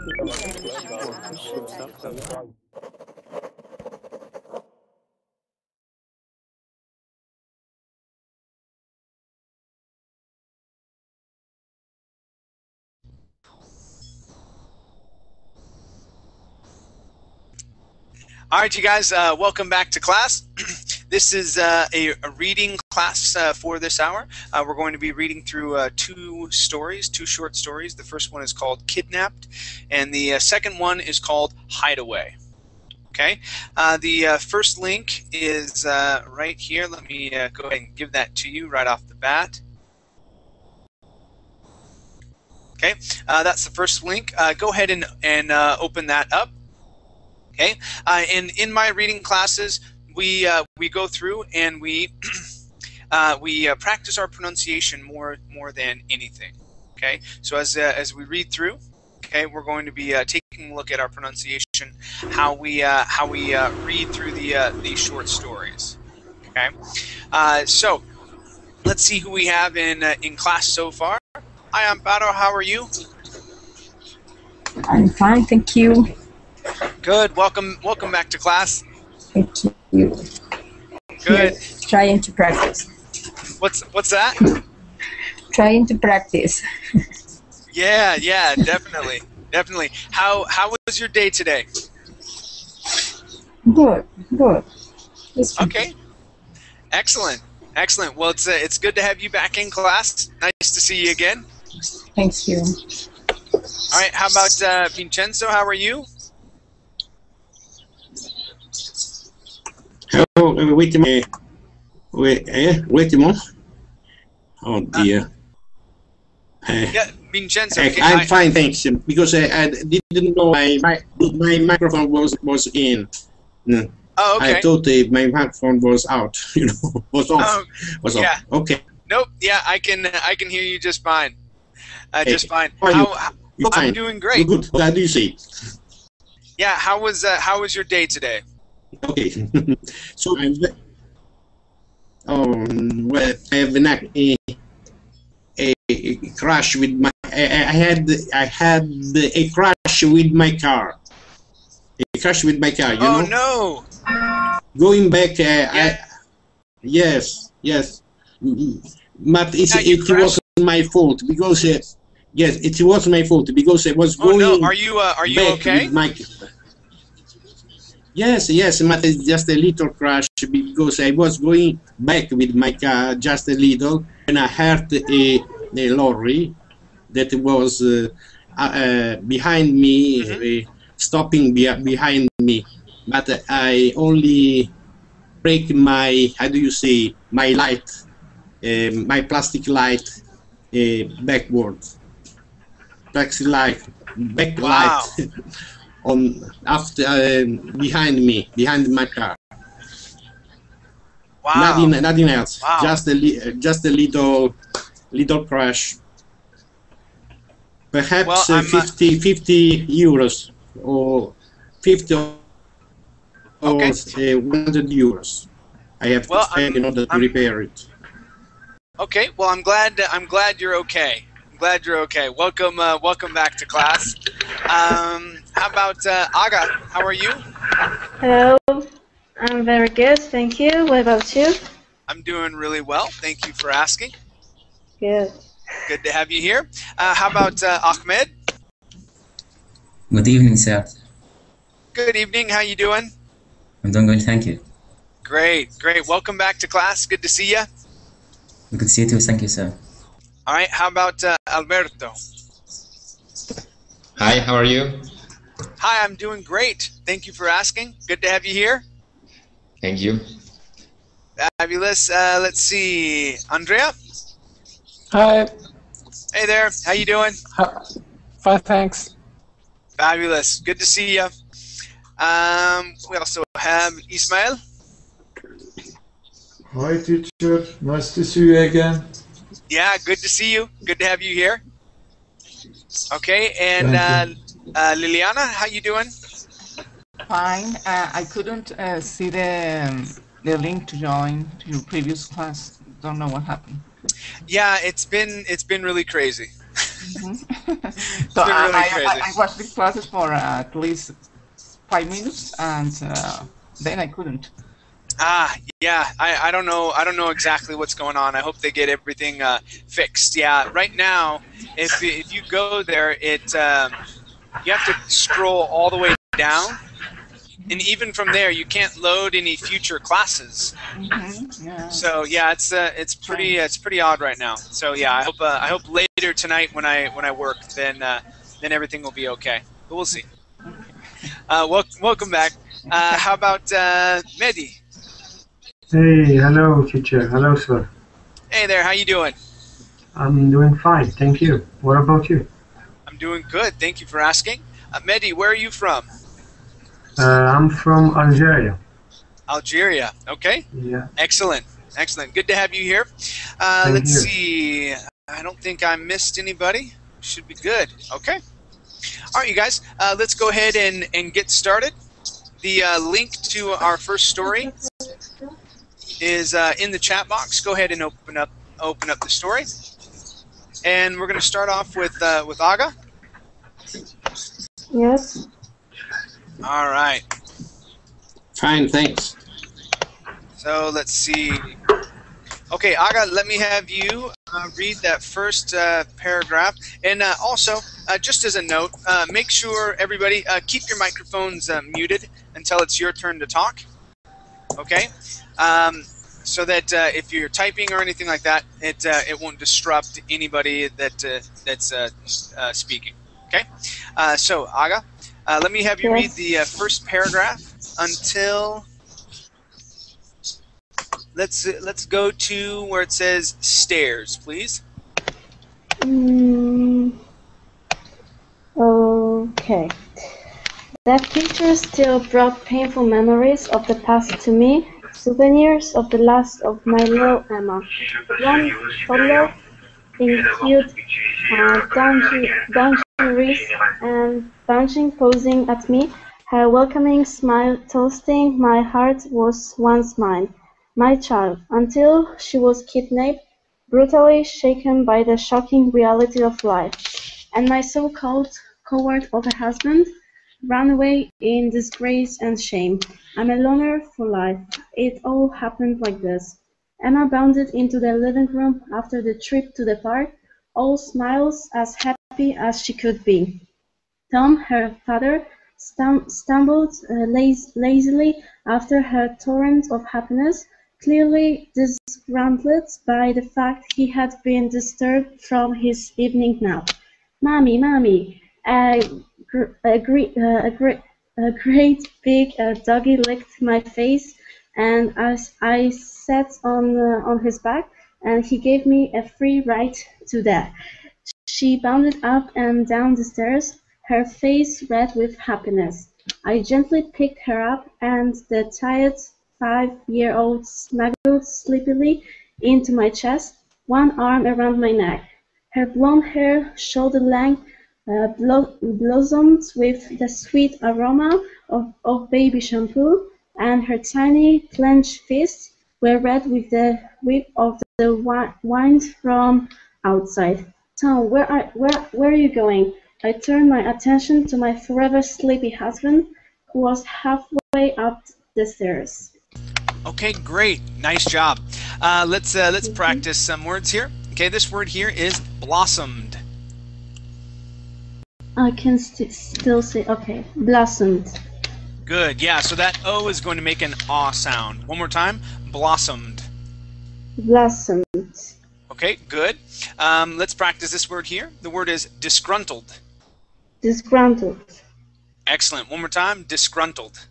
All right, you guys, welcome back to class. This is a reading class for this hour. We're going to be reading through two short stories. The first one is called Kidnapped, and the second one is called Hideaway. Okay, the first link is right here. Let me go ahead and give that to you right off the bat. Okay, that's the first link. Go ahead and open that up. Okay, and in my reading classes, we go through and we practice our pronunciation more than anything. Okay, so as we read through, okay, we're going to be taking a look at our pronunciation, how we read through these short stories. Okay, so let's see who we have in class so far. Hi, Amparo. How are you? I'm fine, thank you. Good. Welcome back to class. Thank you. Good. Here, trying to practice. What's that? Trying to practice. Yeah, definitely. How was your day today? Good. It's Okay. Excellent. Well, it's good to have you back in class. Nice to see you again. Thank you. All right. How about Vincenzo? How are you? Oh, wait a moment. Oh dear. Yeah, Vincenzo. I'm fine, thanks. Because I didn't know my microphone was in. No. Oh, okay. I thought my microphone was out. Was off. Was yeah. off. Okay. Nope. Yeah, I can hear you just fine. Just fine. You're fine. I'm doing great. You're good. What do you say? Yeah. How was your day today? Okay. So I have a crash with my. I had a crash with my car. A crash with my car. You know? Oh no! Going back, Yeah. yes, but it wasn't my fault because yes, it was my fault because I was going. Oh no! Are you okay? Yes, but it's just a little crash because I was going back with my car just a little and I heard a lorry that was behind me, stopping behind me, but I only break my, how do you say, my light, my plastic light backwards. Plastic light, backlight. Wow. On after behind my car. Wow. Nothing else. Wow. Just a little crash. Perhaps Well, 50 euros or 50 or Okay. 100 euros. I have to spend in order to repair it. Okay. Well, I'm glad you're okay. Welcome back to class. How about Aga? How are you? Hello, I'm very good, thank you. What about you? I'm doing really well. Thank you for asking. Good. Good to have you here. How about Ahmed? Good evening, sir. Good evening. How you doing? I'm doing good, thank you. Great. Welcome back to class. Good to see you. Good to see you too, thank you, sir. All right. How about Alberto? Hi, how are you? Hi, I'm doing great. Thank you for asking. Good to have you here. Thank you. Fabulous. Let's see. Andrea? Hi. Hey there. How you doing? Fine, thanks. Fabulous. Good to see you. We also have Ismail. Hi, teacher. Nice to see you again. Yeah, good to see you. Good to have you here. Okay, and Liliana, how you doing? Fine. I couldn't see the link to join your previous class. Don't know what happened. Yeah, it's been really crazy. So been really crazy. I watched the classes for at least 5 minutes, and then I couldn't. Yeah, I don't know exactly what's going on. I hope they get everything fixed. Yeah, right now, if you go there, you have to scroll all the way down, and even from there, you can't load any future classes. Yeah. So yeah, it's pretty odd right now. So yeah, I hope later tonight when I work, then everything will be okay. But we'll see. Welcome back. How about Mehdi? Hey, hello, teacher. Hello, sir. Hey there, how you doing? I'm doing fine, thank you. What about you? I'm doing good. Thank you for asking. Mehdi, where are you from? I'm from Algeria. Algeria. Okay. Yeah. Excellent. Excellent. Good to have you here. Thank Let's you. see. I don't think I missed anybody. Should be good. Okay. All right, you guys. Let's go ahead and get started. The link to our first story is in the chat box. Go ahead and open up the story. And we're going to start off with Aga. Yes. All right. Fine, thanks. So let's see. Okay, Aga, let me have you read that first paragraph. And also, just as a note, make sure everybody keep your microphones muted until it's your turn to talk. Okay? So that if you're typing or anything like that, it won't disrupt anybody that's speaking. Okay? So, Aga, let me have you read the first paragraph until... Let's go to where it says stairs, please. Okay. That picture still brought painful memories of the past to me, souvenirs of the last of my little Emma. One toddler in cute dungarees and bunching posing at me, her welcoming smile toasting my heart was once mine. My child, until she was kidnapped, brutally shaken by the shocking reality of life, and my so-called coward of a husband ran away in disgrace and shame. I'm a loner for life. It all happened like this. Emma bounded into the living room after the trip to the park, all smiles, as happy as she could be. Tom, her father, stumbled lazily after her torrent of happiness, clearly disgruntled by the fact he had been disturbed from his evening nap. "Mommy, Mommy!" A great big doggy licked my face, and as I sat on his back, and he gave me a free ride to that. She bounded up and down the stairs, her face red with happiness. I gently picked her up, and the tired 5-year-old snuggled sleepily into my chest, one arm around my neck. Her blonde hair, shoulder-length, blossomed with the sweet aroma of baby shampoo, and her tiny clenched fists were red with the whip of the wind from outside. "Tom, where are you going?" I turned my attention to my forever sleepy husband, who was halfway up the stairs. Okay, great. Nice job. Let's practice some words here. Okay, this word here is blossomed. I can still say, okay, blossomed. Good. Yeah, so that O is going to make an aw sound. One more time. Blossomed. Blossomed. Okay, good. Let's practice this word here. The word is disgruntled. Disgruntled. Excellent. One more time. Disgruntled.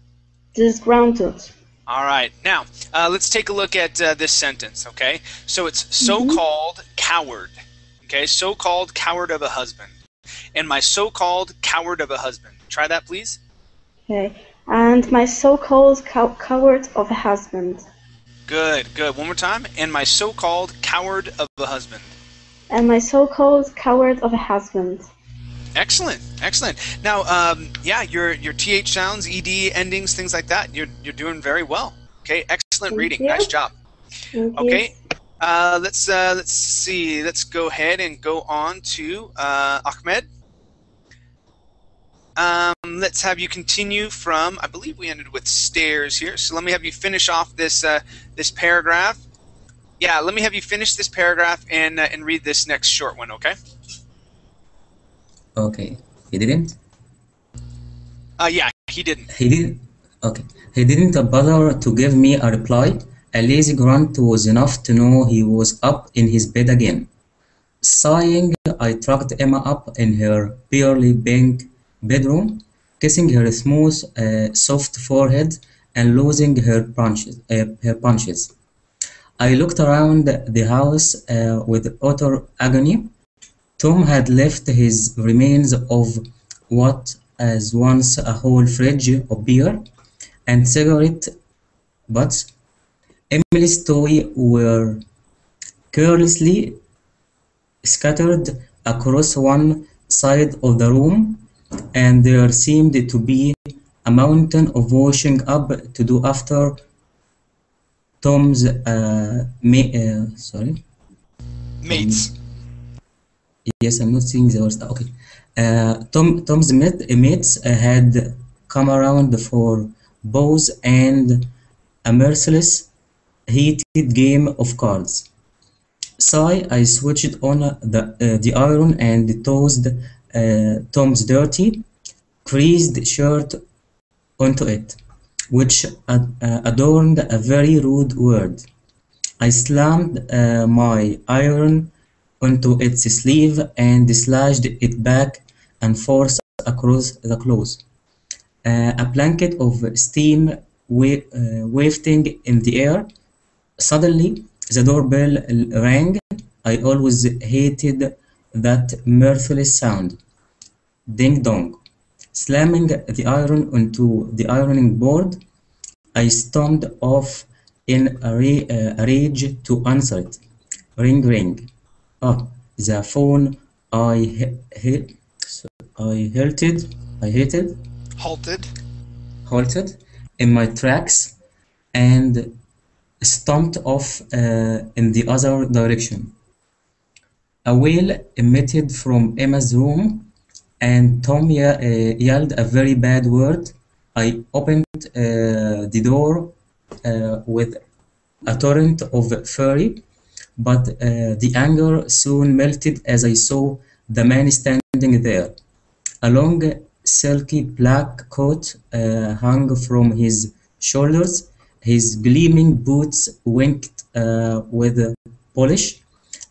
Disgruntled. All right. Now, let's take a look at this sentence, okay? So it's so-called coward. Okay, so-called coward of a husband. And my so-called coward of a husband. Try that, please. Okay. And my so-called coward of a husband. Good, good. One more time. And my so-called coward of a husband. And my so-called coward of a husband. Excellent, excellent. Now, yeah, your th sounds, ed endings, things like that. You're doing very well. Okay, excellent reading. Nice job. Thank okay, you. Let's see. Let's go ahead and go on to Ahmed. Let's have you continue from. I believe we ended with stairs here. So let me have you finish off this this paragraph. Yeah, let me have you finish this paragraph and read this next short one. Okay. Okay. He didn't? Yeah, he didn't. He didn't? Okay. He didn't bother to give me a reply. A lazy grunt was enough to know he was up in his bed again. Sighing, I tucked Emma up in her pearly pink bedroom, kissing her smooth, soft forehead and losing her punches. I looked around the house with utter agony. Tom had left his remains of what was once a whole fridge of beer and cigarette butts. Emily's toys were carelessly scattered across one side of the room, and there seemed to be a mountain of washing up to do after Tom's mates. Yes, I'm not seeing the words. Okay. Tom's mates had come around for bows and a merciless, heated game of cards. Sigh, I switched on the iron and tossed Tom's dirty, creased shirt onto it, which adorned a very rude word. I slammed my iron onto its sleeve and slashed it back and forth across the clothes. A blanket of steam wafting in the air. Suddenly, the doorbell rang. I always hated that mirthless sound. Ding dong. Slamming the iron onto the ironing board, I stormed off in a rage to answer it. Ring ring. Ah, the phone I halted in my tracks and stomped off in the other direction. A wail emitted from Emma's room, and Tom yelled a very bad word. I opened the door with a torrent of fury, but the anger soon melted as I saw the man standing there. A long, silky black coat hung from his shoulders. His gleaming boots winked with polish.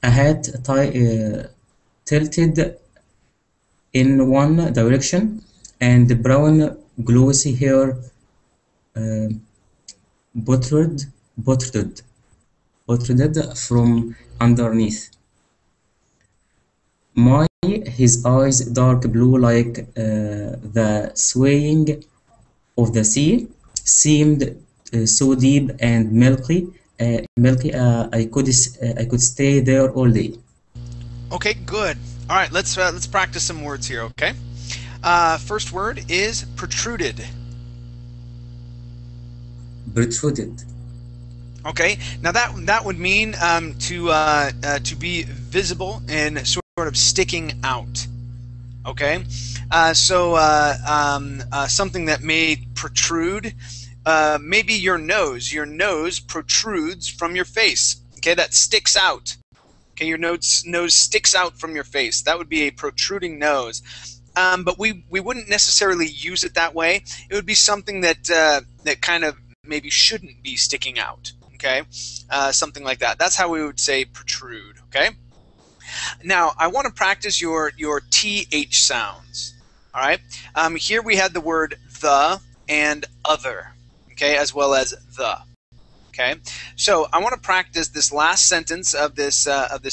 A hat tilted in one direction, and the brown, glossy hair protruded from underneath. His eyes dark blue like the swaying of the sea, seemed so deep and milky. I could stay there all day. Okay, good. All right, let's practice some words here. Okay. First word is protruded. Protruded. Okay. Now that would mean to be visible and sort of sticking out. Okay. Something that may protrude. Maybe your nose protrudes from your face. Okay, that sticks out. Okay, your nose sticks out from your face. That would be a protruding nose. But we wouldn't necessarily use it that way. It would be something that that kind of maybe shouldn't be sticking out. Okay, something like that. That's how we would say protrude. Okay. Now I want to practice your TH sounds. All right. Here we had the word the and other. Okay, as well as the. Okay, so I want to practice this last sentence of this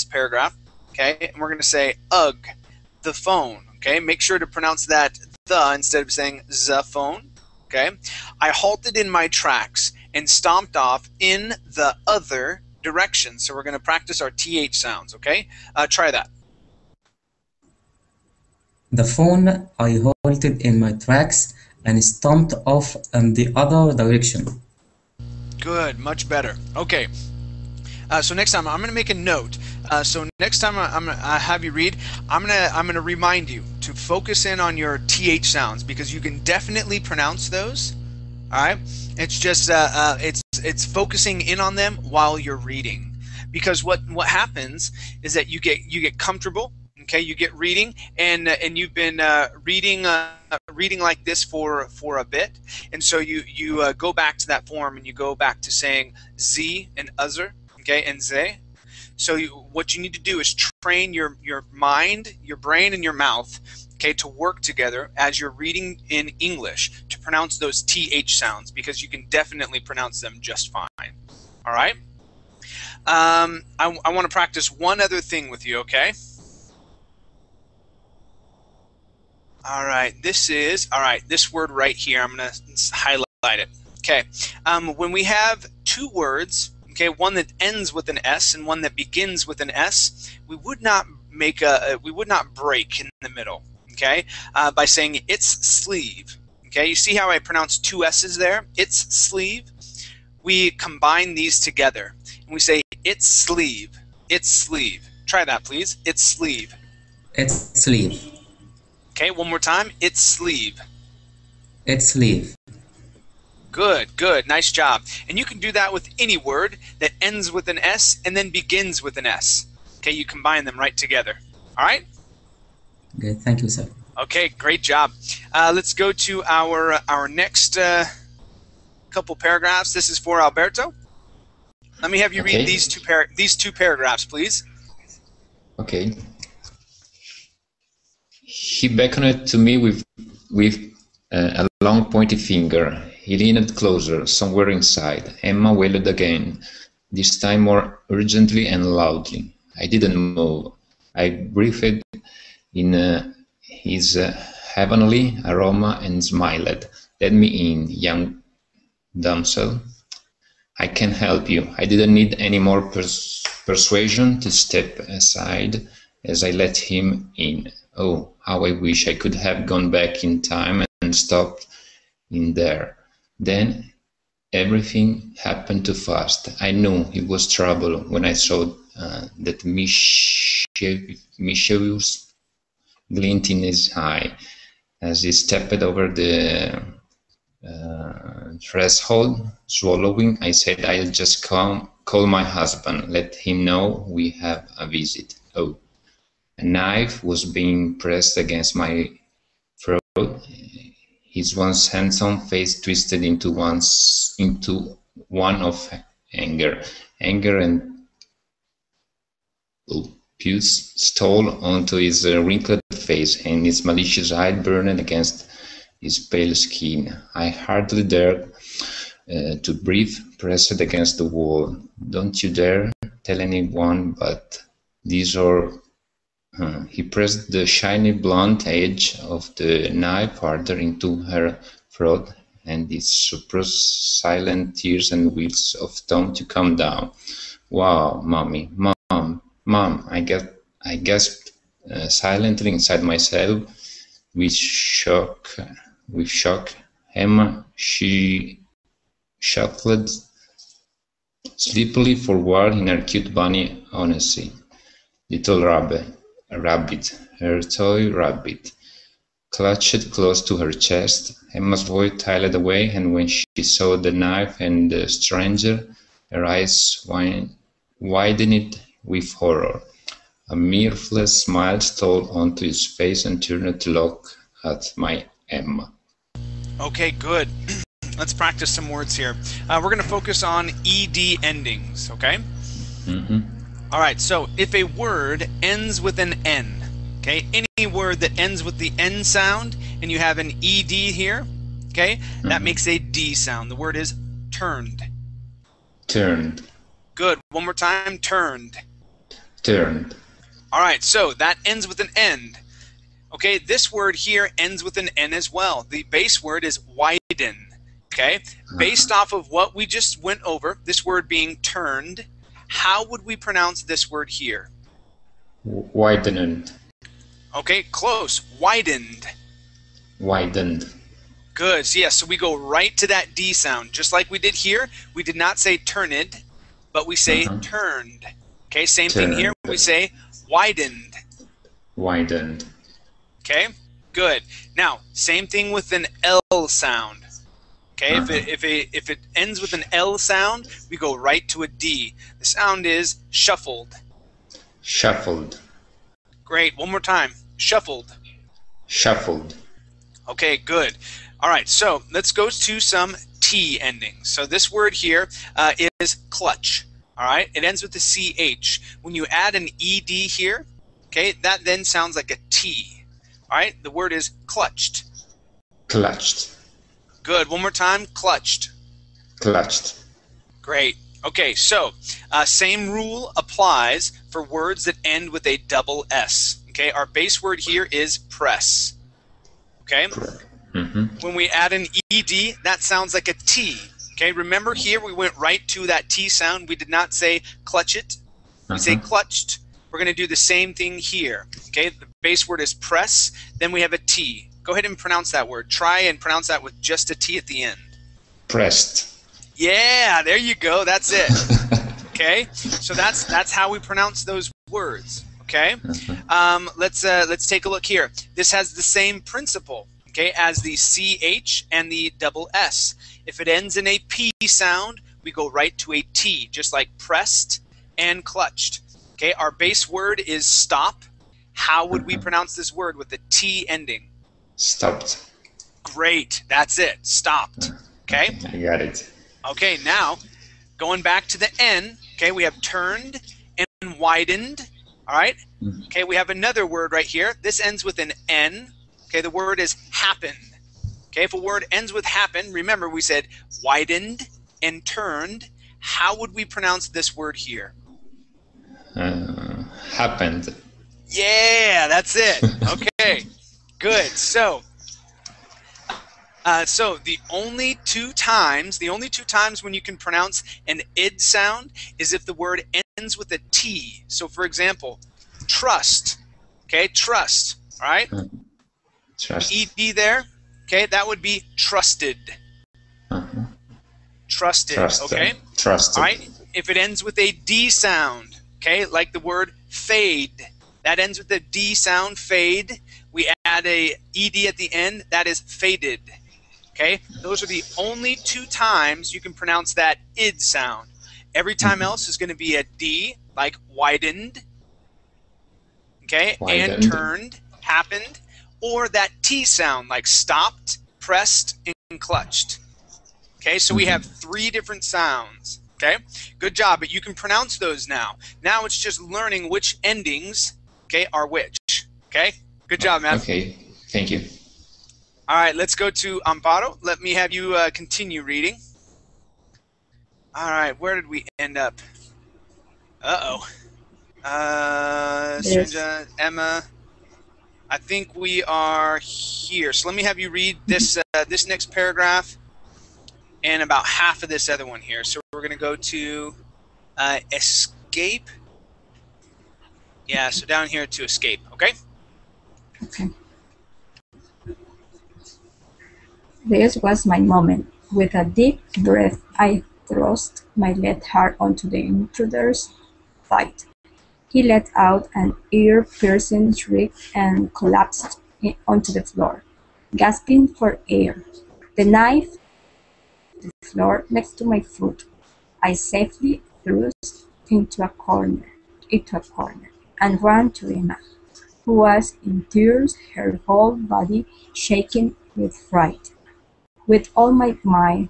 paragraph. Okay, and we're going to say ugh, the phone. Okay, make sure to pronounce that the instead of saying the phone. Okay, I halted in my tracks and stomped off in the other direction. So we're going to practice our TH sounds. Okay, try that. The phone. I halted in my tracks and stomped off in the other direction. Good, much better. Okay, So next time I'm going to make a note. So next time I have you read, I'm gonna remind you to focus in on your TH sounds, because you can definitely pronounce those. All right. It's just it's focusing in on them while you're reading, because what happens is that you get comfortable. Okay, you get reading, and you've been reading like this for a bit, and so you go back to that form, and you go back to saying z and other, okay, and ze. So what you need to do is train your mind, your brain, and your mouth, okay, to work together as you're reading in English to pronounce those TH sounds, because you can definitely pronounce them just fine. All right. I want to practice one other thing with you, okay? All right, this word right here, I'm going to highlight it. Okay, when we have two words, okay, one that ends with an S and one that begins with an S, we would not break in the middle, okay, by saying it's sleeve. Okay, you see how I pronounce two S's there? It's sleeve. We combine these together and we say it's sleeve. It's sleeve. Try that, please. It's sleeve. It's sleeve. Okay, one more time. It's sleeve. It's sleeve. Good, good. Nice job. And you can do that with any word that ends with an S and then begins with an S. Okay, you combine them right together. All right? Good. Thank you, sir. Okay, great job. Let's go to our next couple paragraphs. This is for Alberto. Let me have you read these two paragraphs, please. Okay. He beckoned to me with a long pointy finger. He leaned closer, somewhere inside. Emma wailed again, this time more urgently and loudly. I didn't move. I breathed in his heavenly aroma and smiled. Let me in, young damsel. I can help you. I didn't need any more persuasion to step aside as I let him in. Oh, how I wish I could have gone back in time and stopped in there. Then everything happened too fast. I knew it was trouble when I saw that mischievous glint in his eye as he stepped over the threshold. Swallowing, I said, I'll just call my husband, let him know we have a visit. Oh. A knife was being pressed against my throat. His once handsome face twisted into one of anger. Anger and pus stole onto his wrinkled face, and his malicious eye burned against his pale skin. I hardly dared to breathe, pressed against the wall. Don't you dare tell anyone, but these are... He pressed the shiny blunt edge of the knife farther into her throat, and it suppressed silent tears and wheels of tongue to come down. Wow, Mommy, Mom, I gasped silently inside myself with shock. Emma, she shuffled sleepily forward in her cute bunny honesty. Little rabbit, her toy rabbit, clutched close to her chest. Emma's voice tiled away, and when she saw the knife and the stranger, her eyes widened with horror. A mirthless smile stole onto his face and turned to look at my Emma. Okay, good. Let's practice some words here. We're going to focus on ED endings, okay? Mm-hmm. All right, so if a word ends with an N, okay, any word that ends with the N sound and you have an ED here, okay, that makes a D sound. The word is turned. Turned. Good. One more time. Turned. Turned. All right, so that ends with an N. Okay, this word here ends with an N as well. The base word is widen. Okay, based off of what we just went over, this word being turned, how would we pronounce this word here? Widened. Okay, close. Widened. Widened. Good. So yes, so we go right to that D sound. Just like we did here, we did not say turned, but we say turned. Okay, same thing here. We say widened. Widened. Okay, good. Now, same thing with an L sound. Okay, if it ends with an L sound, we go right to a D. The sound is shuffled. Shuffled. Great. One more time. Shuffled. Shuffled. Okay, good. All right, so let's go to some T endings. So this word here is clutch. All right, it ends with the CH. When you add an ED here, okay, that then sounds like a T. All right, the word is clutched. Clutched. Good. One more time. Clutched. Clutched. Great. Okay, so same rule applies for words that end with a double S. Okay, our base word here is press. Okay? When we add an ED, that sounds like a T. Okay, remember here we went right to that T sound. We did not say clutch it. We say clutched. We're going to do the same thing here. Okay, the base word is press. Then we have a T. Go ahead and pronounce that word. Try and pronounce that with just a T at the end. Pressed. Yeah, there you go. That's it. Okay, so that's how we pronounce those words. Okay, let's take a look here. This has the same principle, okay, as the CH and the double S. If it ends in a P sound, we go right to a T, just like pressed and clutched. Okay, our base word is stop. How would we pronounce this word with the T ending? Stopped. Great, that's it. Stopped. Okay. I got it. Okay, now going back to the N. Okay, we have turned and widened. All right. Okay, we have another word right here. This ends with an N. Okay, the word is happened. Okay, if a word ends with happen, remember we said widened and turned. How would we pronounce this word here? Happened. Yeah, that's it. Okay, good. So the only two times when you can pronounce an id sound is if the word ends with a T. So for example, trust. Okay, trust. All right. Trust. ED there. Okay, that would be trusted. Trusted. Okay. Trusted. All right. If it ends with a D sound, okay, like the word fade, that ends with a D sound, fade. We add a ED at the end. That is faded. Okay, those are the only two times you can pronounce that id sound. Every time else is going to be a D, like widened, okay, and turned, happened, or that T sound, like stopped, pressed, and clutched. Okay, so we have three different sounds. Okay, good job, but you can pronounce those now. Now it's just learning which endings, okay, are which. Okay, good job, man. Okay, thank you. All right, let's go to Amparo. Let me have you continue reading. All right, where did we end up? Sanja, Emma. I think we are here. So let me have you read this this next paragraph and about half of this other one here. So we're going to go to escape. Yeah, so down here to escape, okay? Okay. This was my moment. With a deep breath, I thrust my left heart onto the intruder's thigh. He let out an ear-piercing shriek and collapsed onto the floor, gasping for air. The knife on the floor next to my foot. I safely thrust into a corner, and ran to Emma, who was in tears, her whole body shaking with fright. With all my might,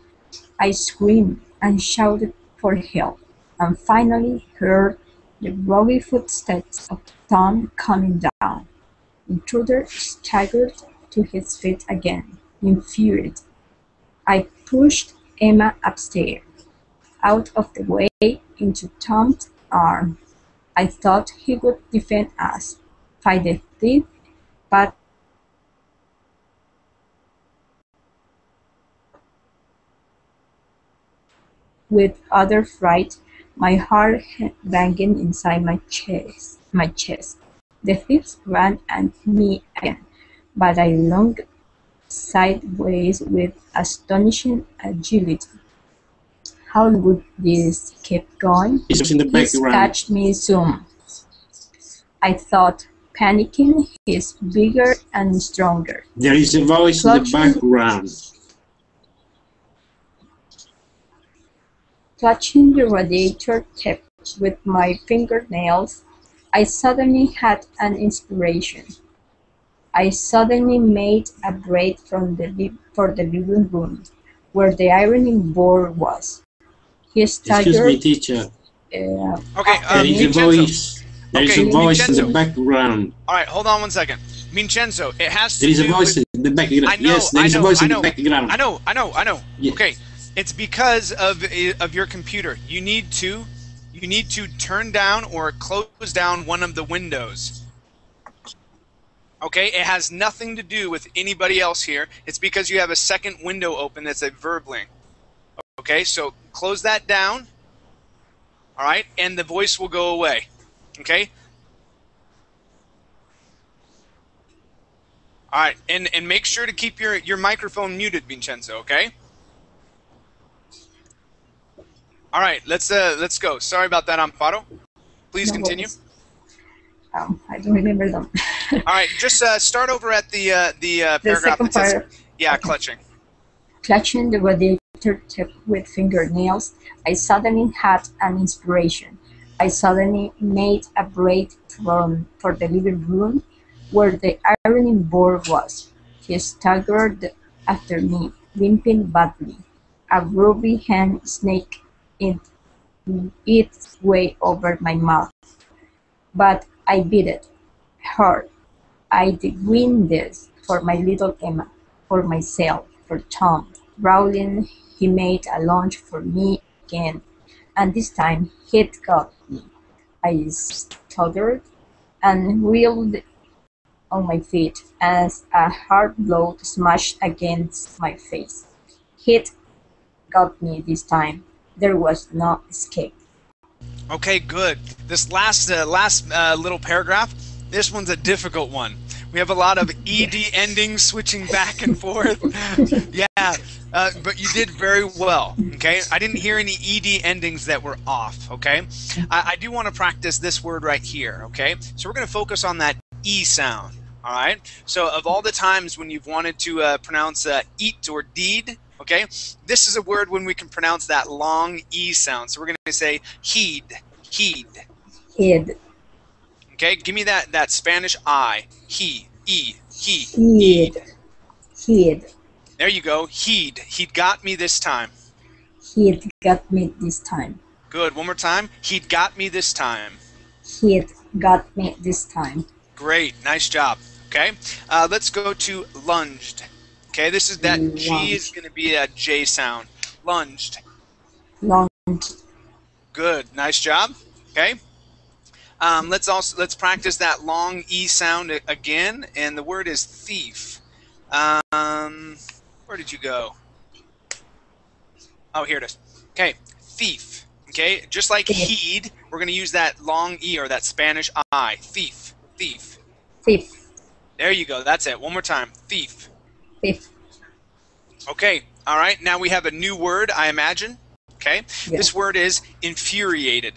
I screamed and shouted for help, and finally heard the groggy footsteps of Tom coming down. The intruder staggered to his feet again, infuriated. I pushed Emma upstairs, out of the way, into Tom's arms. I thought he would defend us, fight the thief, but with utter fright, my heart banging inside my chest. The thieves ran at me again, but I lunged sideways with astonishing agility. How would this keep going? It was in the He's background. catch me soon. I thought, panicking. He's bigger and stronger. There is a voice in the Clutching- background. Clutching the radiator tip with my fingernails, I suddenly had an inspiration. I suddenly made a break for the living room, where the ironing board was. He Excuse me, staggered teacher. Okay, There is a Vincenzo. voice. There is Okay, a voice in the Vincenzo. background. All right, hold on one second. Vincenzo, it has to There is a do voice with... in the background. I know, Yes, there is a voice in the background. I know. Yes. Okay, it's because of your computer. You need to turn down or close down one of the windows. Okay, it has nothing to do with anybody else here. It's because you have a second window open that's a verb link. Okay, so close that down. All right, and the voice will go away. Okay. All right, and make sure to keep your microphone muted, Vincenzo. Okay. All right, let's go. Sorry about that, Amparo. Please No continue. worries. I don't remember them. All right, just start over at the paragraph second that says, part. yeah, Okay. clutching. Clutching the radiator tip with fingernails, I suddenly had an inspiration. I suddenly made a break for the living room, where the ironing board was. He staggered after me, limping badly. A ruby hand snaked its way over my mouth. But I beat it hard. I did win this for my little Emma, for myself, for Tom. Growling, he made a lunge for me again, and this time he'd got me. I stuttered and reeled on my feet as a hard blow smashed against my face. He'd got me this time. There was no escape. Okay, good. This last little paragraph, this one's a difficult one. We have a lot of ed endings switching back and forth. Yeah, but you did very well. Okay, I didn't hear any ed endings that were off. Okay, I do want to practice this word right here. Okay, so we're going to focus on that e sound. All right. So of all the times when you've wanted to pronounce eat or deed, okay, this is a word when we can pronounce that long e sound. So we're going to say heed, heed. Heed. Okay, give me that Spanish I. He, e, he. Heed. Heed. There you go. Heed. He'd got me this time. He'd got me this time. Good. One more time. He'd got me this time. He'd got me this time. Great. Nice job. Okay. Let's go to lunged. Okay, this is that G is going to be a J sound. Lunged. Lunged. Good. Nice job. Okay. Let's practice that long E sound again, and the word is thief. Where did you go? Oh, here it is. Okay, thief. Okay, just like heed, we're going to use that long E or that Spanish I. Thief, thief. Thief. There you go. That's it. One more time. Thief. Thief. Okay. All right. Now we have a new word, I imagine. Okay. Yeah. This word is infuriated.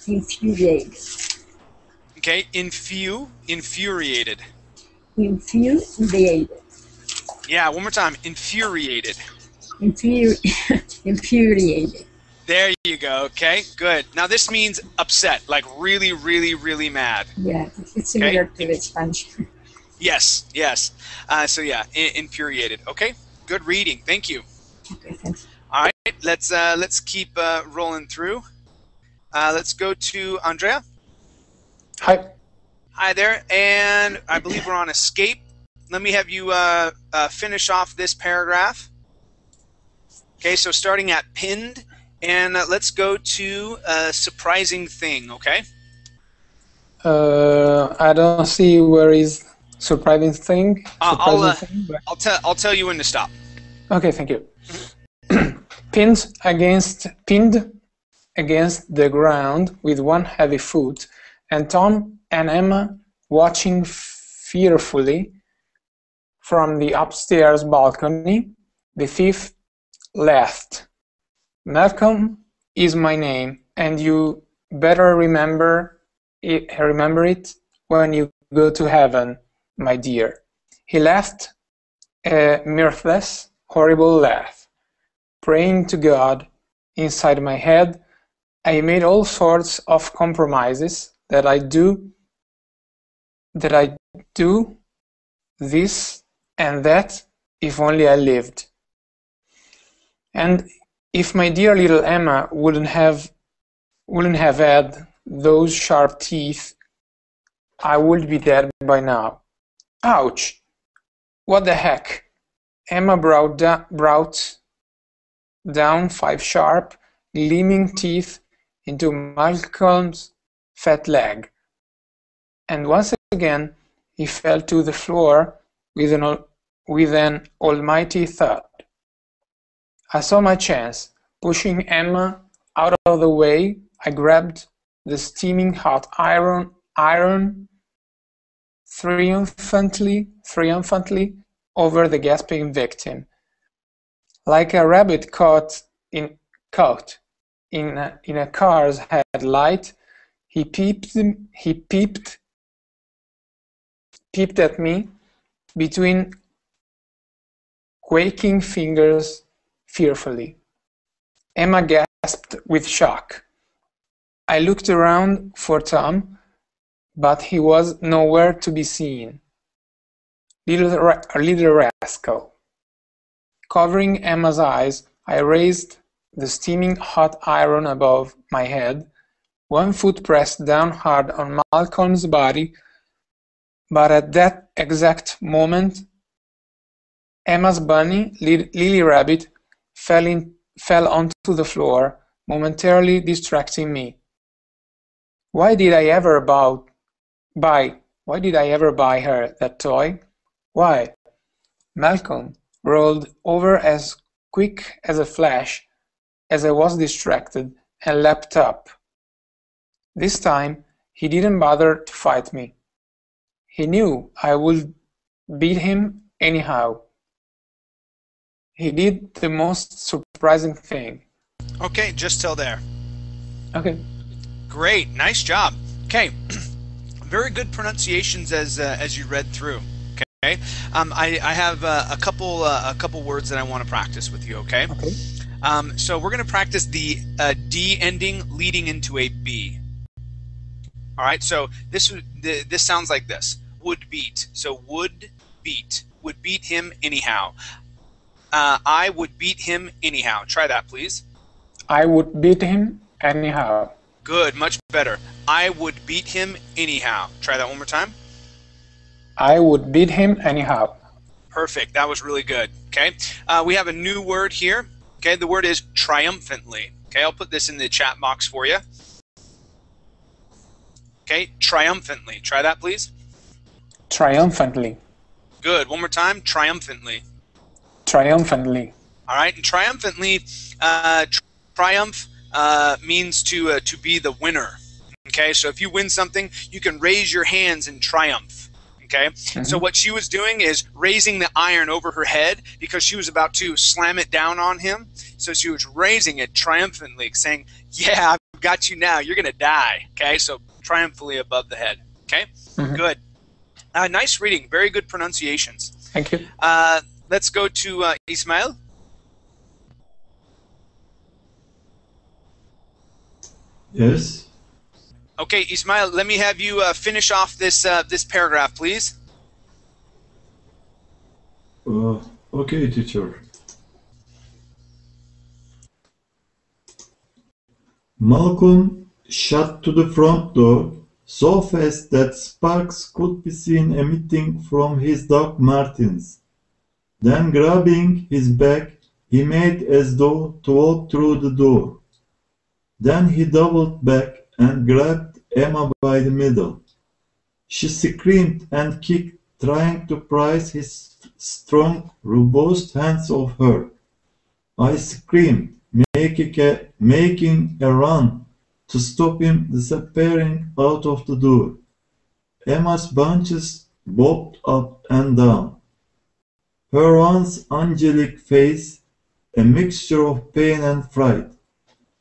Infuriated. Okay. Infuriated. Infuriated. Yeah. One more time. Infuriated. Infuriated. There you go. Okay. Good. Now this means upset, like really, really, really mad. Yeah, it's similar to the Spanish. Yes. Yes. So yeah, infuriated. Okay. Good reading. Thank you. Okay, thanks. All right. Let's keep rolling through. Let's go to Andrea. Hi. Hi there. And I believe we're on escape. Let me have you finish off this paragraph. Okay. So starting at pinned. And let's go to a surprising thing, okay? I don't see where is surprising thing. I'll tell you when to stop. Okay, thank you. Pinned against the ground with one heavy foot, and Tom and Emma watching fearfully from the upstairs balcony, the thief laughed. Malcolm is my name, and you better remember it when you go to heaven, my dear. He laughed a mirthless, horrible laugh. Praying to God, inside my head, I made all sorts of compromises that I do this and that if only I lived. And if my dear little Emma wouldn't have had those sharp teeth, I would be dead by now. Ouch! What the heck? Emma brought down 5 sharp, gleaming teeth into Malcolm's fat leg, and once again he fell to the floor with an almighty thud. I saw my chance. Pushing Emma out of the way, I grabbed the steaming hot iron triumphantly over the gasping victim. Like a rabbit caught in a car's headlight, he peeped at me between quaking fingers fearfully. Emma gasped with shock. I looked around for Tom, but he was nowhere to be seen. Little rascal. Covering Emma's eyes, I raised the steaming hot iron above my head, one foot pressed down hard on Malcolm's body, but at that exact moment, Emma's bunny, Lily Rabbit, fell onto the floor, momentarily distracting me. Why did I ever buy her that toy? Why? Malcolm rolled over as quick as a flash as I was distracted and leapt up. This time, he didn't bother to fight me. He knew I would beat him anyhow. He did the most surprising thing. Okay, just till there. Okay. Great, nice job. Okay, very good pronunciations as you read through. Okay, I have a couple words that I want to practice with you. Okay. Okay. So we're going to practice the D ending leading into a B. All right. So this sounds like this: would beat. So would beat him anyhow. I would beat him anyhow. Try that, please. I would beat him anyhow. Good, much better. I would beat him anyhow. Try that one more time. I would beat him anyhow. Perfect. That was really good. Okay. We have a new word here. Okay. The word is triumphantly. Okay. I'll put this in the chat box for you. Okay. Triumphantly. Try that, please. Triumphantly. Good. One more time. Triumphantly. Triumphantly. All right. And triumphantly, triumph means to be the winner. Okay. So if you win something, you can raise your hands in triumph. Okay, so what she was doing is raising the iron over her head because she was about to slam it down on him. So she was raising it triumphantly, saying, "Yeah, I've got you now. You're gonna die." Okay, so triumphantly above the head. Okay, good. Nice reading. Very good pronunciations. Thank you. Let's go to Ismail. Yes. Okay, Ismail, let me have you finish off this this paragraph, please. Okay, teacher. Malcolm shut to the front door so fast that sparks could be seen emitting from his Doc Martens. Then grabbing his bag, he made as though to walk through the door. Then he doubled back and grabbed Emma by the middle. She screamed and kicked, trying to prise his strong, robust hands off her. I screamed, making a run to stop him disappearing out of the door. Emma's bunches bobbed up and down. Her once angelic face, a mixture of pain and fright,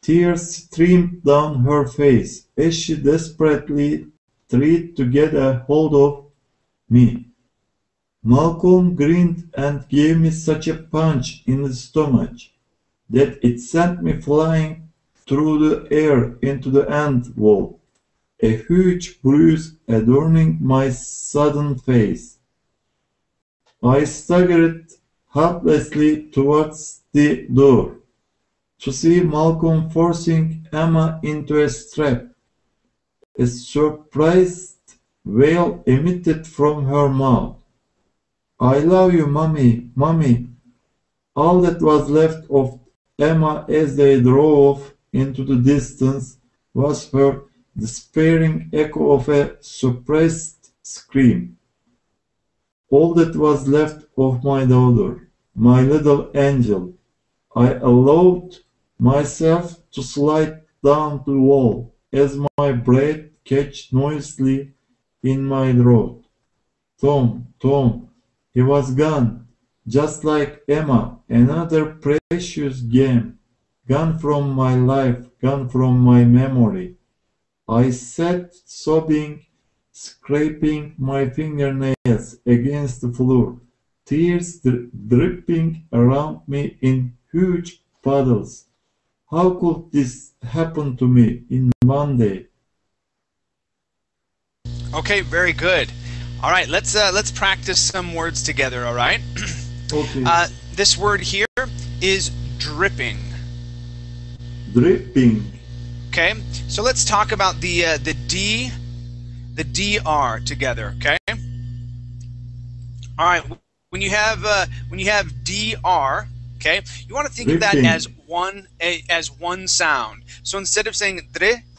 Tears streamed down her face as she desperately tried to get a hold of me. Malcolm grinned and gave me such a punch in the stomach that it sent me flying through the air into the end wall, a huge bruise adorning my sodden face. I staggered helplessly towards the door, to see Malcolm forcing Emma into a strap. A surprised wail emitted from her mouth. "I love you, Mommy, Mommy." All that was left of Emma as they drove into the distance was her despairing echo of a suppressed scream. All that was left of my daughter, my little angel. I allowed myself to slide down the wall as my breath caught noisily in my throat. Tom, Tom, he was gone, just like Emma, another precious gem, gone from my life, gone from my memory. I sat sobbing, scraping my fingernails against the floor, tears dripping around me in huge puddles. How could this happen to me in one day? Okay, very good. All right, let's practice some words together. All right. Okay. This word here is dripping. Dripping. Okay, so let's talk about the dr together. Okay. All right. When you have dr, okay, you want to think of that as one sound. So instead of saying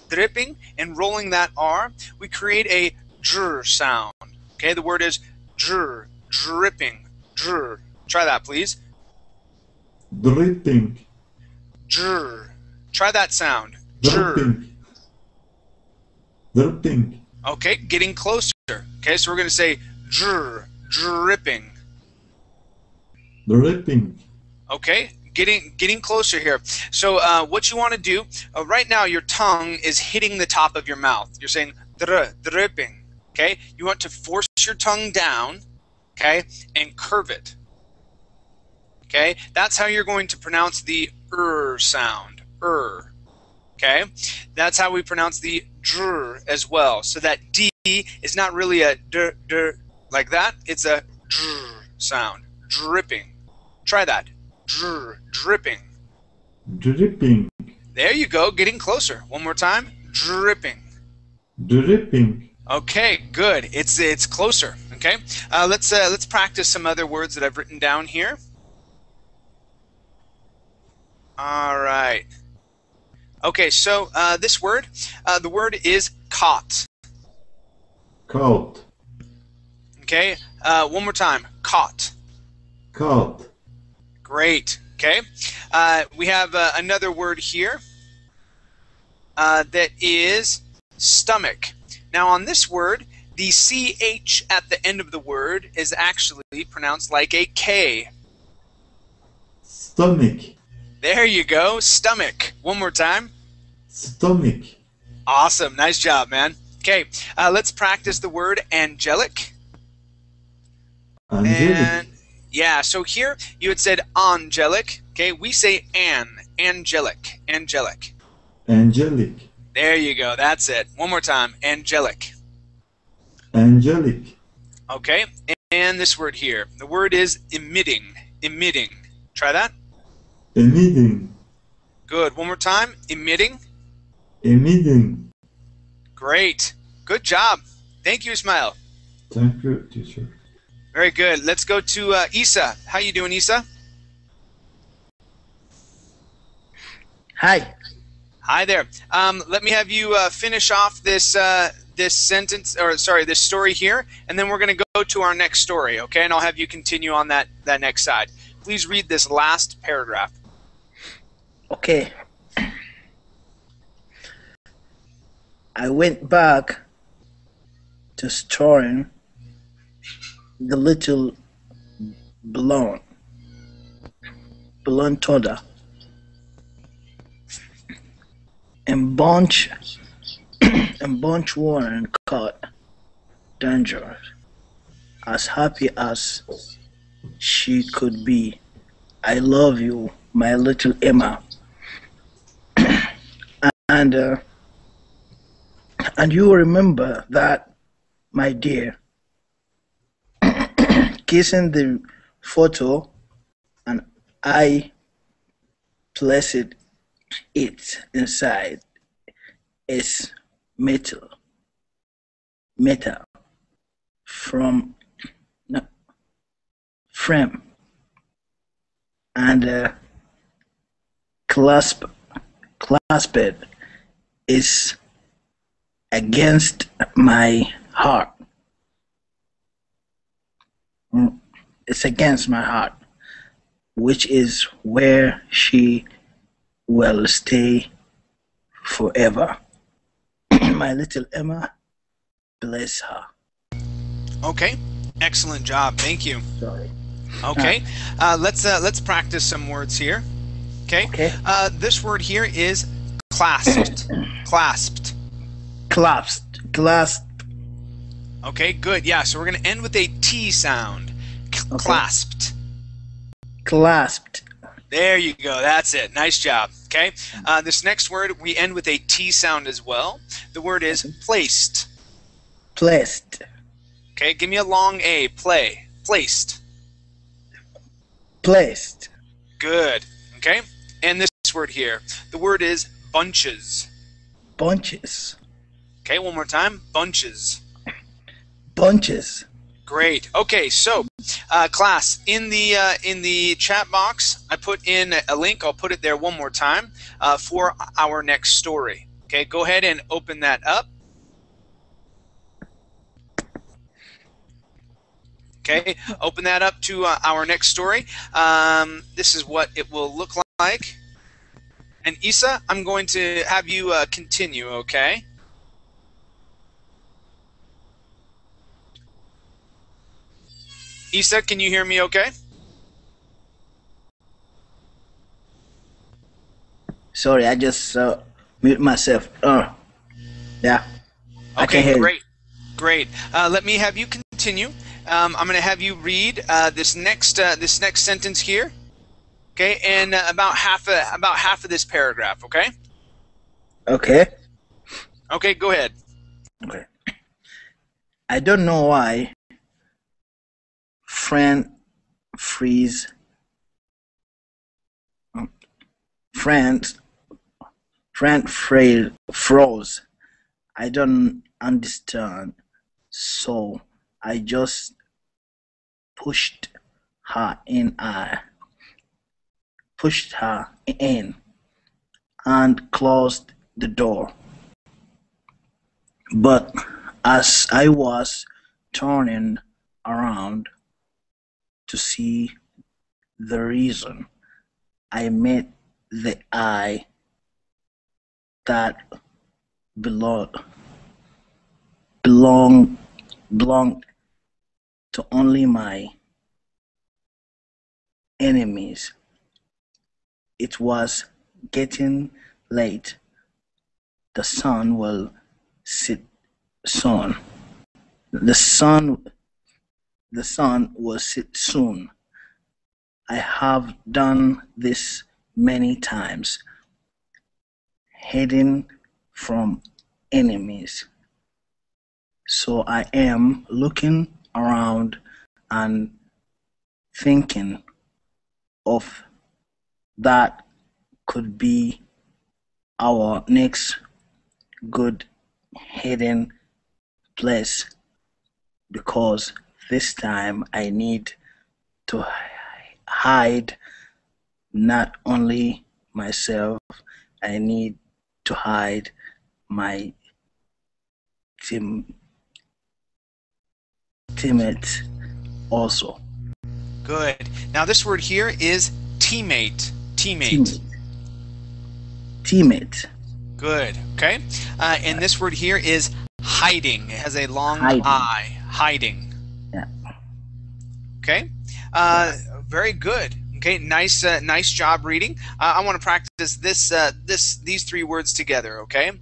dripping and rolling that r, we create a dr sound. Okay, the word is dr, dripping, dr. Try that, please. Dripping. Dr. Try that sound. Dripping. Dripping. Okay, getting closer. Okay, so we're going to say dr, dripping. Dripping. Okay, getting closer here. So what you want to do, right now your tongue is hitting the top of your mouth. You're saying dripping. Okay, you want to force your tongue down, okay, and curve it. Okay, that's how you're going to pronounce the sound. Okay, that's how we pronounce the dr as well. So that d is not really a dr like that. It's a dr sound. Dripping. Try that. Dripping. Dripping. There you go. Getting closer. One more time. Dripping. Dripping. Okay, good. It's closer. Okay, let's practice some other words that I've written down here. All right. Okay, so this word, the word is caught. Caught. Okay, one more time. Caught. Caught. Great. Okay, we have another word here that is stomach. Now on this word, the CH at the end of the word is actually pronounced like a K. Stomach. There you go. Stomach. One more time. Stomach. Awesome. Nice job, man. Okay, let's practice the word angelic. Angelic. And yeah, so here you had said angelic. Okay, we say angelic. Angelic. Angelic. There you go. That's it. One more time. Angelic. Angelic. Okay, and this word here. The word is emitting. Emitting. Try that. Emitting. Good. One more time. Emitting. Emitting. Great. Good job. Thank you, Ismail. Thank you, teacher. Very good. Let's go to Isa. How you doing, Isa? Hi. Hi there. Let me have you finish off this this sentence, or sorry, this story here, and then we're going to go to our next story, okay? And I'll have you continue on that next side. Please read this last paragraph. Okay. I went back to storing the little blonde Toda. and Bunch and Bunch Warren caught danger, as happy as she could be. I love you, my little Emma. And you remember that, my dear. Kissing the photo, and I placed it inside its metal from frame, and clasped is against my heart. It's against my heart, which is where she will stay forever. My little Emma, bless her. Okay, excellent job. Thank you. Sorry. Okay, let's practice some words here. Okay. This word here is clasped. Clasped. Clasped. Okay, good. Yeah, so we're going to end with a T sound. Okay. Clasped. Clasped. There you go. That's it. Nice job. Okay. This next word, we end with a T sound as well. The word is placed. Placed. Okay, give me a long A. Play. Placed. Placed. Good. Okay. And this word here, the word is bunches. Bunches. Okay, one more time. Bunches. Bunches. Great. Okay, so class, in the chat box, I put in a link. I'll put it there one more time for our next story. Okay, go ahead and open that up. Okay, open that up to our next story. This is what it will look like. And Isa, I'm going to have you continue, okay? Isa, can you hear me okay? Sorry, I just mute myself. Yeah. Okay, great. Great. Let me have you continue. I'm going to have you read this next sentence here. Okay, and about half of this paragraph, okay? Okay. Okay, go ahead. Okay. I don't know why Friend froze. I don't understand. So I just pushed her in and closed the door. But as I was turning around to see the reason, I met the eye that belonged to only my enemies. It was getting late. The sun will set soon. The sun will set soon. I have done this many times, hiding from enemies. So I am looking around and thinking of that could be our next good hidden place, because this time I need to hide not only myself, I need to hide my teammates also. Good. Now this word here is teammate. Teammate. Teammate. Good. Okay. And this word here is hiding. It has a long I. Hiding. Yeah. Okay. Very good. Okay. Nice job reading. I want to practice practice these three words together, okay?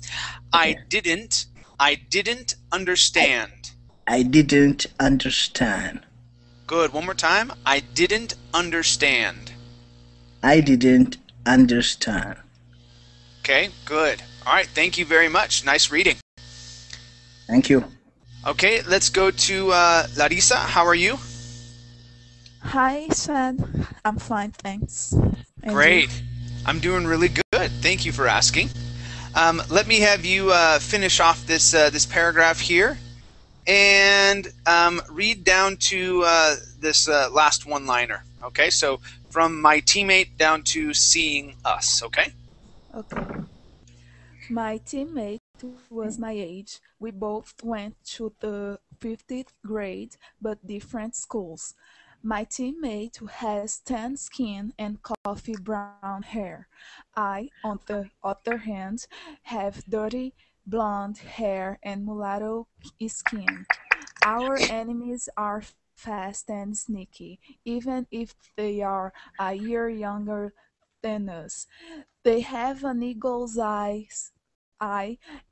I didn't understand. I didn't understand. Good. One more time. I didn't understand. I didn't understand. Okay, good. All right, thank you very much. Nice reading. Thank you. Okay, let's go to Larissa. How are you? Hi, Sven. I'm fine, thanks. And Great. you? I'm doing really good. Thank you for asking. Let me have you finish off this paragraph here and read down to this last one-liner. Okay, so from my teammate down to seeing us, okay? Okay. My teammate was my age. We both went to the 5th grade, but different schools. My teammate has tan skin and coffee brown hair. I, on the other hand, have dirty blonde hair and mulatto skin. Our enemies are fast and sneaky, even if they are a year younger than us. They have an eagle's eye,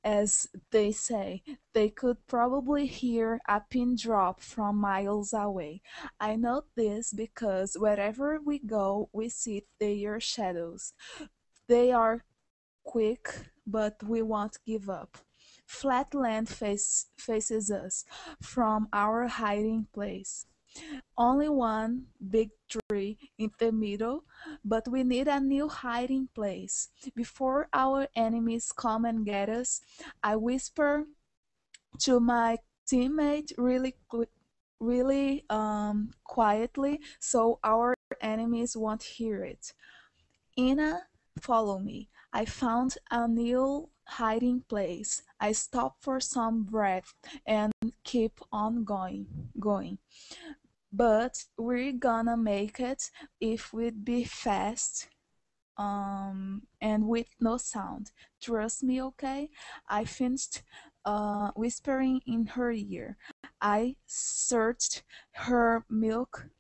as they say. They could probably hear a pin drop from miles away. I know this because wherever we go, we see their shadows. They are quick, but we won't give up. Flat land faces us from our hiding place. Only one big tree in the middle, but we need a new hiding place. Before our enemies come and get us, I whisper to my teammate really quietly so our enemies won't hear it. Ina, follow me. I found a new hiding place. I stop for some breath and keep on going. But we're gonna make it if we'd be fast and with no sound. Trust me, okay? I finished whispering in her ear. I searched her milk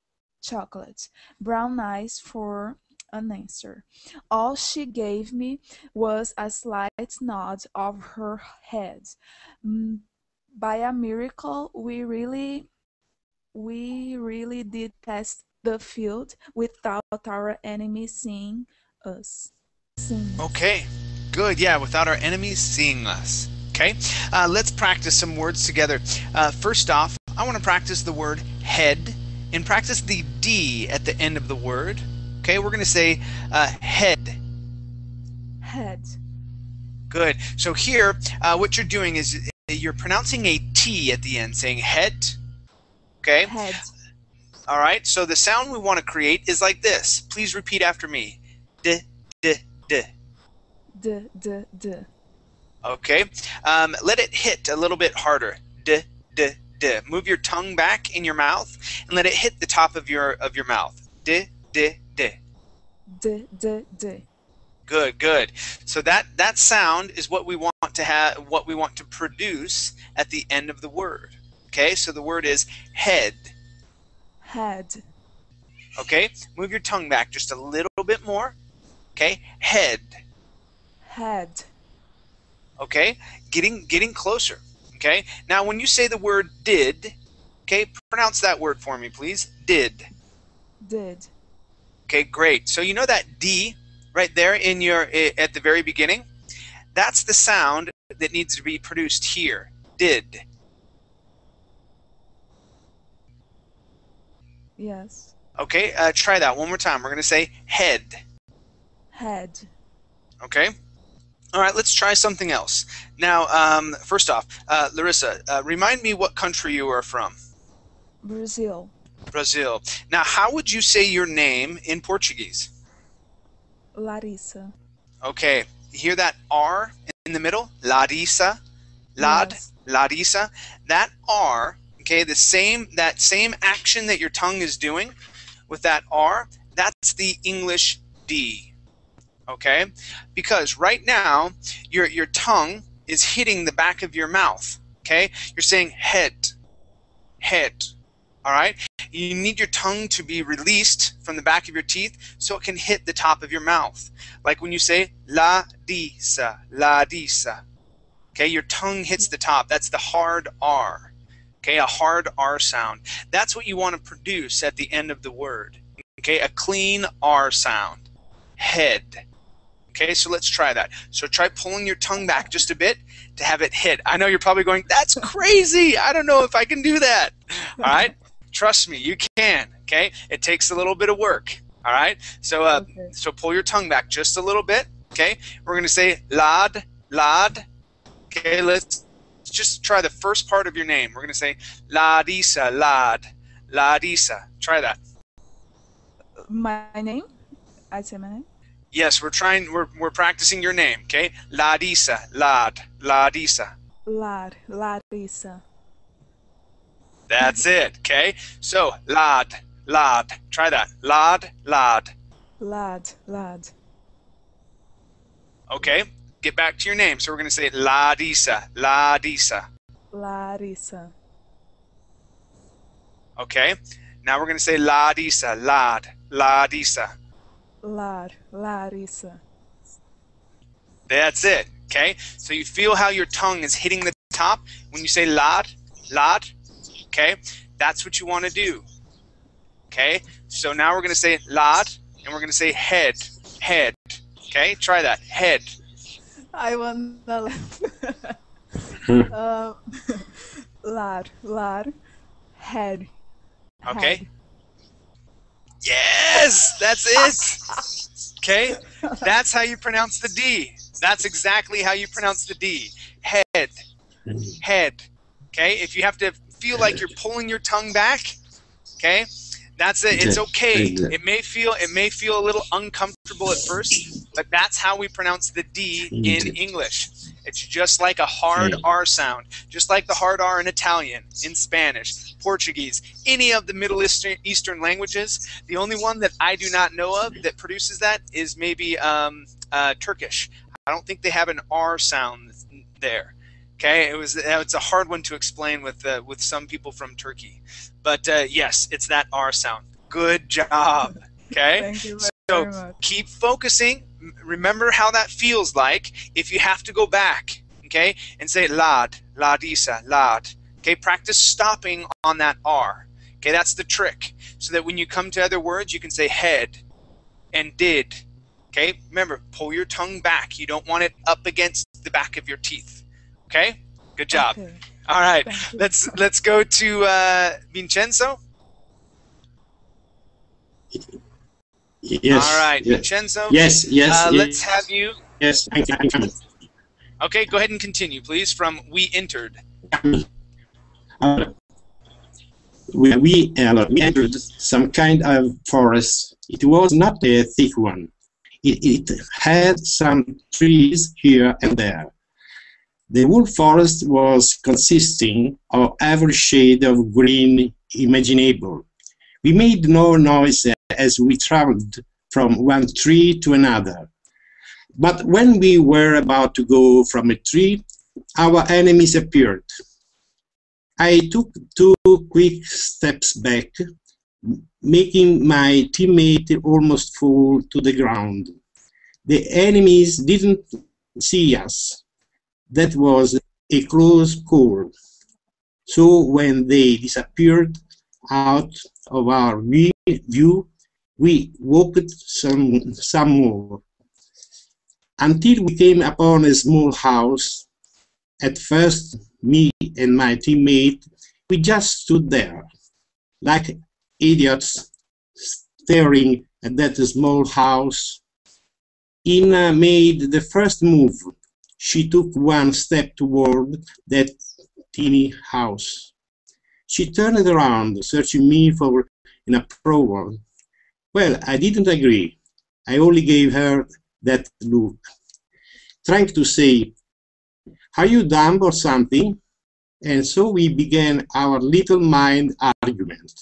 chocolate, brown eyes for an answer. All she gave me was a slight nod of her head. By a miracle, we really did pass the field without our enemies seeing us. Okay, good. Yeah, without our enemies seeing us. Okay, let's practice some words together. First off, I want to practice the word head and practice the D at the end of the word. Okay, we're going to say head. Head. Good. So here, what you're doing is you're pronouncing a T at the end, saying head. Okay? Head. All right, so the sound we want to create is like this. Please repeat after me. D, d, d. D, d, d. Okay, let it hit a little bit harder. D, d, d. Move your tongue back in your mouth and let it hit the top of your mouth. D, d, d. D, d, d. Good, good. So that sound is what we want to have, what we want to produce at the end of the word. Okay, so the word is head. Head. Okay, move your tongue back just a little bit more. Okay, head. Head. Okay, getting closer. Okay, now when you say the word did, okay, pronounce that word for me, please. Did. Did. Okay, great. So you know that D right there in your at the very beginning? That's the sound that needs to be produced here. Did. Yes. Okay, try that one more time. We're going to say head. Head. Okay. All right, let's try something else. Now, first off, Larissa, remind me what country you are from. Brazil. Brazil. Now, how would you say your name in Portuguese? Larissa. Okay, you hear that R in the middle? Larissa. Lad. Yes. Larissa. That R, okay, that same action that your tongue is doing with that R, that's the English D. Okay? Because right now, your tongue is hitting the back of your mouth. Okay? You're saying head. Head. All right? You need your tongue to be released from the back of your teeth so it can hit the top of your mouth. Like when you say la disa, la disa. Okay, your tongue hits the top. That's the hard R. Okay, a hard R sound. That's what you want to produce at the end of the word. Okay, a clean R sound. Head. Okay, so let's try that. So try pulling your tongue back just a bit to have it hit. I know you're probably going, that's crazy. I don't know if I can do that. All right, trust me, you can. Okay, it takes a little bit of work. All right, so so pull your tongue back just a little bit. Okay, we're going to say lad, lad. Okay, let's just try the first part of your name. We're going to say Ladisa, lad, Ladisa. Try that. My name? I say my name? Yes, we're practicing your name, okay? Ladisa, lad, Ladisa. Lad, Larissa. That's it, okay? So, lad, lad. Try that. Lad, lad. Lad, lad. Okay, get back to your name. So we're going to say Ladisa, Ladisa. Larissa. Okay, now we're going to say Ladisa, lad, Ladisa. Lad, Larissa. That's it, okay? So you feel how your tongue is hitting the top when you say lad, lad, okay? That's what you want to do, okay? So now we're going to say lad, and we're going to say head, head, okay? Try that, head. I want the lad, lad, head. Okay. Head. Yes, that's it. Okay, that's how you pronounce the D. That's exactly how you pronounce the D. Head, head. Okay, if you have to feel like you're pulling your tongue back, okay, that's it. It's okay. It may feel a little uncomfortable at first, but that's how we pronounce the D in English. It's just like a hard R sound, just like the hard R in Italian, in Spanish, Portuguese, any of the Middle Eastern languages. The only one that I do not know of that produces that is maybe Turkish. I don't think they have an R sound there. Okay, it's a hard one to explain with some people from Turkey, but yes, it's that R sound. Good job. Okay, Thank you so very much. keep focusing. Remember how that feels like if you have to go back, okay, and say lad, ladisa, lad. Okay, practice stopping on that R. Okay, that's the trick. So that when you come to other words, you can say head and did. Okay, remember, pull your tongue back. You don't want it up against the back of your teeth. Okay, good job. Okay. All right, Thank you. let's go to Vincenzo. Yes. All right, Yes. Vincenzo. Yes. Yes. Let's have you. Yes. I'm coming. Okay, go ahead and continue, please, from we entered. We entered some kind of forest. It was not a thick one. It had some trees here and there. The whole forest was consisting of every shade of green imaginable. We made no noise as we traveled from one tree to another. But when we were about to go from a tree, our enemies appeared. I took 2 quick steps back, making my teammate almost fall to the ground. The enemies didn't see us. That was a close call. So when they disappeared out of our view, we walked some more, until we came upon a small house. At first, me and my teammate, we just stood there, like idiots, staring at that small house. Ina made the first move. She took 1 step toward that teeny house. She turned around, searching me for an approval. Well, I didn't agree. I only gave her that look, trying to say, "Are you dumb or something?" And so we began our little mind argument.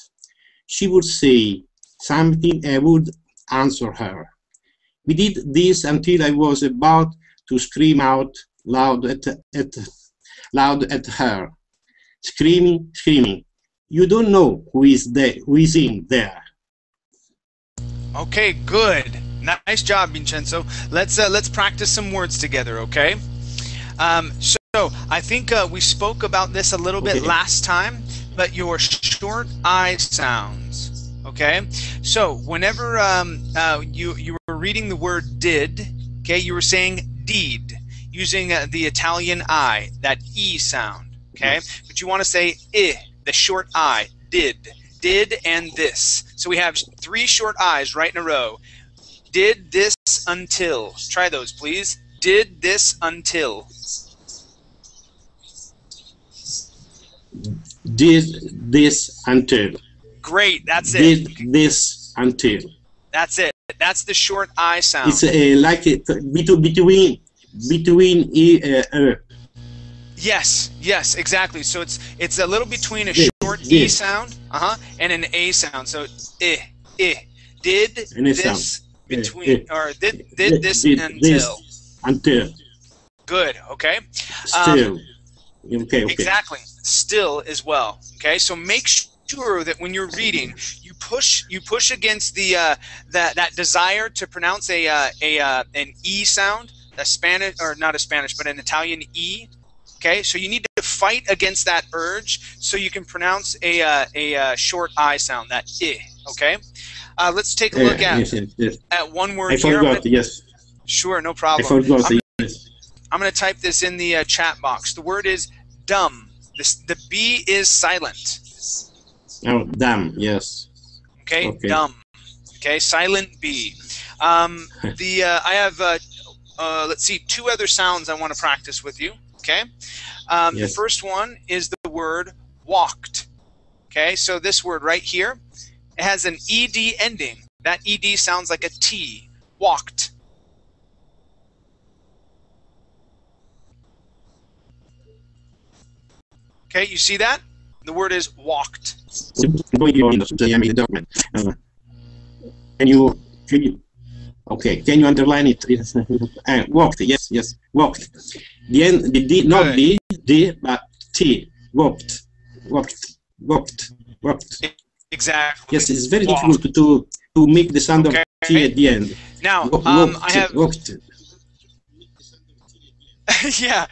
She would say something, I would answer her. We did this until I was about to scream out loud at her. Screaming. You don't know who is there, who is in there. Okay, good. Nice job, Vincenzo. Let's practice some words together, okay? So I think we spoke about this a little bit last time, but your short I sounds, okay? So whenever you were reading the word did, okay, you were saying deed, using the Italian I, that E sound, okay? But you want to say I, the short I, did and this. So we have 3 short I's right in a row. Did this until. Try those, please. Did this until. Did this until. Great, that's it. Did this until. That's it. That's the short I sound. It's like between Yes, exactly. So it's a little between a short E sound, and an A sound. So I. Did this between or did this until. Good. Okay. Still. Okay. Exactly. Still as well. Okay. So make sure that when you're reading, you push against the that desire to pronounce an E sound, a Spanish or not a Spanish, but an Italian E. Okay. So you need to fight against that urge so you can pronounce a short I sound, that I. Okay. Let's take a look at one word here. I forgot. Yes. Sure. No problem. I forgot. I'm going to type this in the chat box. The word is dumb. The B is silent. Oh, dumb. Yes. Okay. Dumb. Okay. Silent B. I have let's see, 2 other sounds I want to practice with you. Okay. The first one is the word walked. Okay. So this word right here, it has an ED ending. That ED sounds like a T. Walked. Okay, you see that? The word is walked. Can you underline it? Walked. Yes. Walked. The end, the D, not D, but T. Walked. Exactly. Yes, it's very difficult to make the sound of T at the end. Now, I have. Yeah.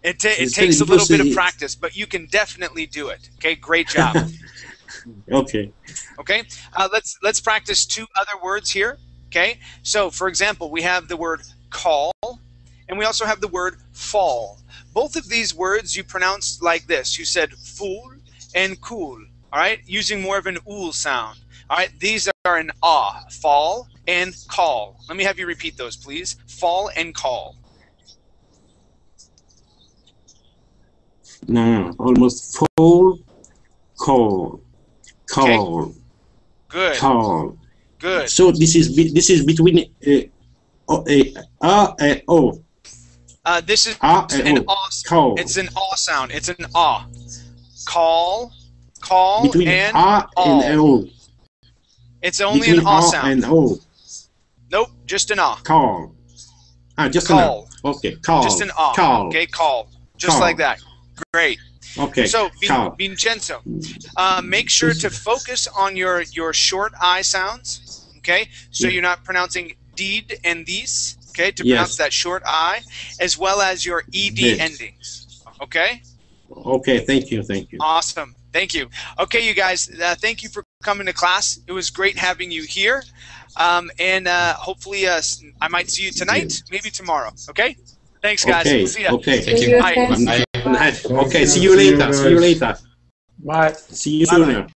It takes a little bit of practice, but you can definitely do it. Okay, great job. Okay. Let's practice 2 other words here. Okay, so for example, we have the word call, and we also have the word fall. Both of these words you pronounce like this. You said fool and cool. All right, using more of an ool sound. All right, these are an ah, fall and call. Let me have you repeat those, please. Fall and call. No, almost fall, call. Okay. Good. Call. Good. So this is between O. This is an ah. Call. It's an ah sound. It's an ah. Call between and A and O. It's only between an ah sound. And O. Nope, just an ah. Call. Just call. An A. Okay, call. Just an ah. Call. Okay, call. Just like that. Great. Okay. So, Vincenzo, make sure to focus on your short I sounds. Okay, so you're not pronouncing deed and these. Okay, to pronounce that short I, as well as your ed endings. Okay. Okay. Thank you. Awesome. Thank you. Okay, you guys. Thank you for coming to class. It was great having you here, and hopefully, I might see you tonight, maybe tomorrow. Okay. Thanks, guys. Okay. We'll see ya. Okay. Thank you. Bye. Okay. See you later. Bye. See you sooner.